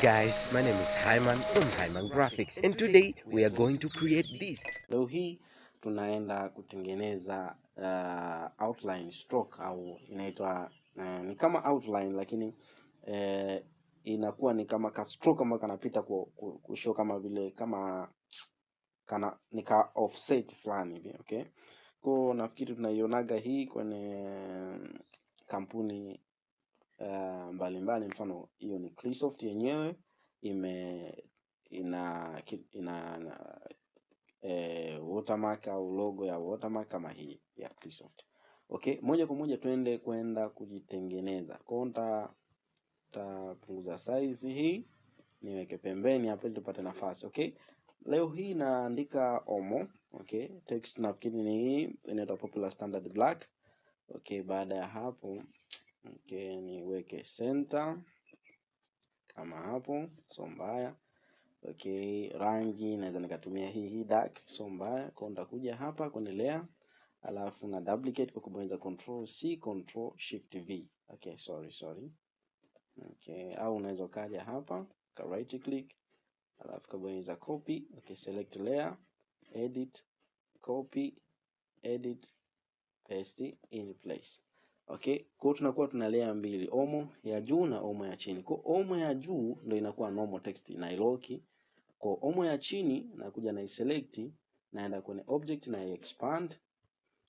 guys, my name is Hyman from Hyman Graphics and today we are going to create this. Leo hii tunaenda kutengeneza outline stroke au inaitwa ni kama outline lakini inakuwa ni kama ka stroke kama kanapita kushow kama vile kama kana ni ka offset fulani hivi, okay? Kwa nafikiri tunaionaga hii kwenye kampuni mbalimbali, mfano hiyo ni Clisoft yenyewe ina watermark au logo ya watermark kama hii ya Clisoft. Okay, moja kwa moja kwenda kujitengeneza. Kwa tapunguza size hii niweke pembeni hapo ili tupate nafasi. Okay, leo hii naandika omo. Okay, text nafikiri ni hii inaitwa popular standard black. Okay, baada ya hapo okay, niweke center kama hapo, so mbaya. Okay, rangi naweza nikatumia hii dark, so mbaya. Kwa nitakuja hapa kwenye layer, alafu na duplicate kwa kubonyeza control C control shift V. Okay, sorry. Okay, au unaweza kaja hapa ka right click, alafu kabonyeza copy. Okay, select layer, edit, copy, edit, paste in place. Okay, kwa tunakuwa tuna layer mbili, omo ya juu na omo ya chini. Kwa omo ya juu ndio inakuwa normal text na iloki. Kwa omo ya chini nakuja na select, naenda kwenye object na expand.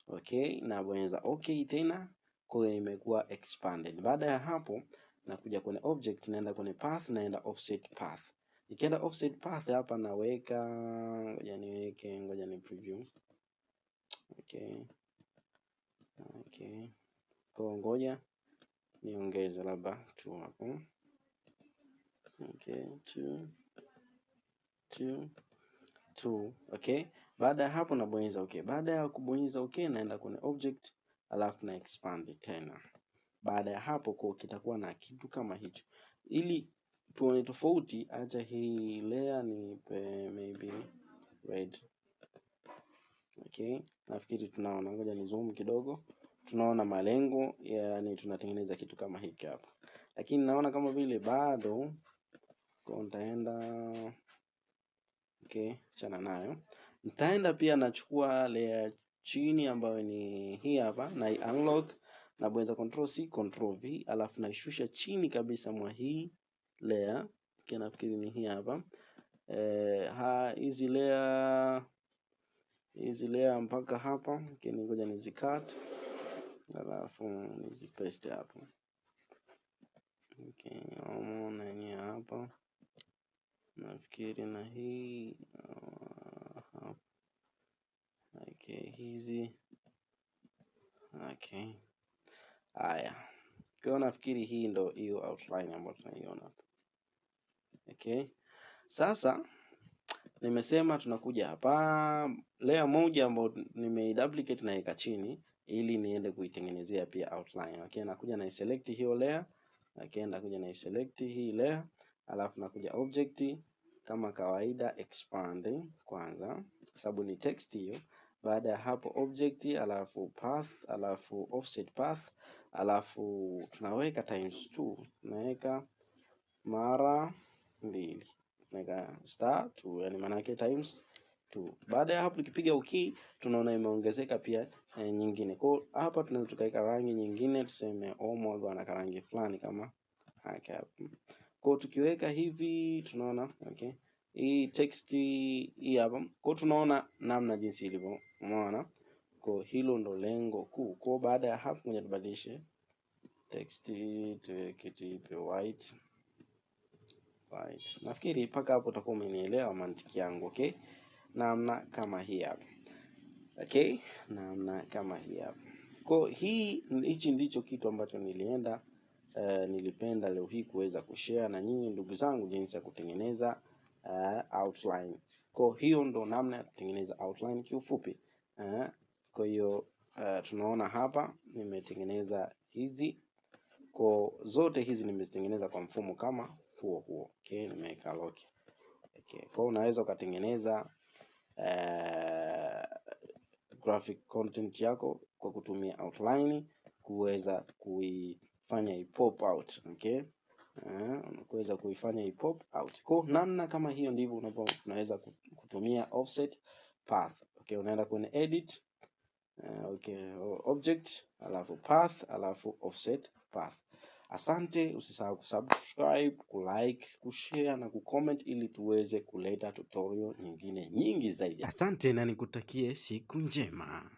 Okay, na bonyeza okay tena, kwa hiyo imekuwa expanded. Baada ya hapo nakuja kwenye object, naenda kwenye path, naenda offset path. Nikienda offset path hapa naweka, ngoja ni preview. Okay. Kwa ngoja niongeze labda 2 hapo. Okay, 2. Okay, baada ya hapo nabonyeza okay. Baada ya kubonyeza okay, naenda kwenye object, alafu na expand tena. Baada ya hapo kwa kitakuwa na kitu kama hicho. Ili tuone tofauti, acha hii layer ni maybe red. Okay, nafikiri tunaona, ngoja ni zoom kidogo. Tunaona malengo, yani tunatengeneza kitu kama hiki hapa. Lakini naona kama vile bado kwa nitaenda. Okay, chana nayo. Nitaenda pia nachukua layer chini ambayo ni hii hapa, na unlock na bonyeza control C control V, alafu naishusha chini kabisa mwa hii layer. Okay, nafikiri ni hii hapa. Hizi layer mpaka hapa. Okay, ngoja nizicut alafu nizipaste hapo. Okay, na yenyewe hapa nafikiri na hii okay, hizi okay. Haya, kwa nafikiri hii ndo hiyo outline ambayo tunaiona hapa. Okay, sasa nimesema tunakuja hapa layer moja ambayo nimeiduplicate na ika chini ili niende kuitengenezea pia outline. Okay, nakuja na select hiyo layer. Okay, nakuja na select hii layer, alafu nakuja object kama kawaida, expand kwanza kwa sababu ni text hiyo. Baada ya hapo object, alafu path, alafu offset path, alafu tunaweka times 2, tunaweka mara 2, tunaweka *2, yani maana yake times 2. Baada ya hapo tukipiga okay, tunaona imeongezeka pia nyingine. Kwa hapa tunaweza tukaweka rangi nyingine, tuseme omo bwana rangi fulani kama haka. Kwa tukiweka hivi tunaona okay, hii text hii hapa. Kwa tunaona namna jinsi ilivyo, umeona? Kwa hilo ndo lengo kuu. Kwa baada ya hapo ngoja tubadilishe text tuweke ipe white. Nafikiri mpaka hapo utakuwa umenielewa mantiki yangu. Okay, namna kama hii hapa. Okay, namna kama hii hapa. Kwa hichi ndicho kitu ambacho nilipenda leo hii kuweza kushare na nyinyi ndugu zangu jinsi ya kutengeneza outline. Kwa hiyo ndo namna ya kutengeneza outline kiufupi. Kwa hiyo tunaona hapa nimetengeneza hizi. Kwa zote hizi nimezitengeneza kwa mfumo kama huo. Okay, nimeweka lock. Okay, kwa unaweza ukatengeneza graphic content yako kwa kutumia outline kuweza kuifanya ipop out. Okay, kuweza kuifanya ipop out. Kwa namna kama hiyo ndivyo unaweza kutumia offset path. Okay, unaenda kwenye edit, okay, object, alafu path, alafu offset path. Asante, usisahau kusubscribe, kulike, kushare na kucomment ili tuweze kuleta tutorial nyingine nyingi zaidi. Asante na nikutakie siku njema.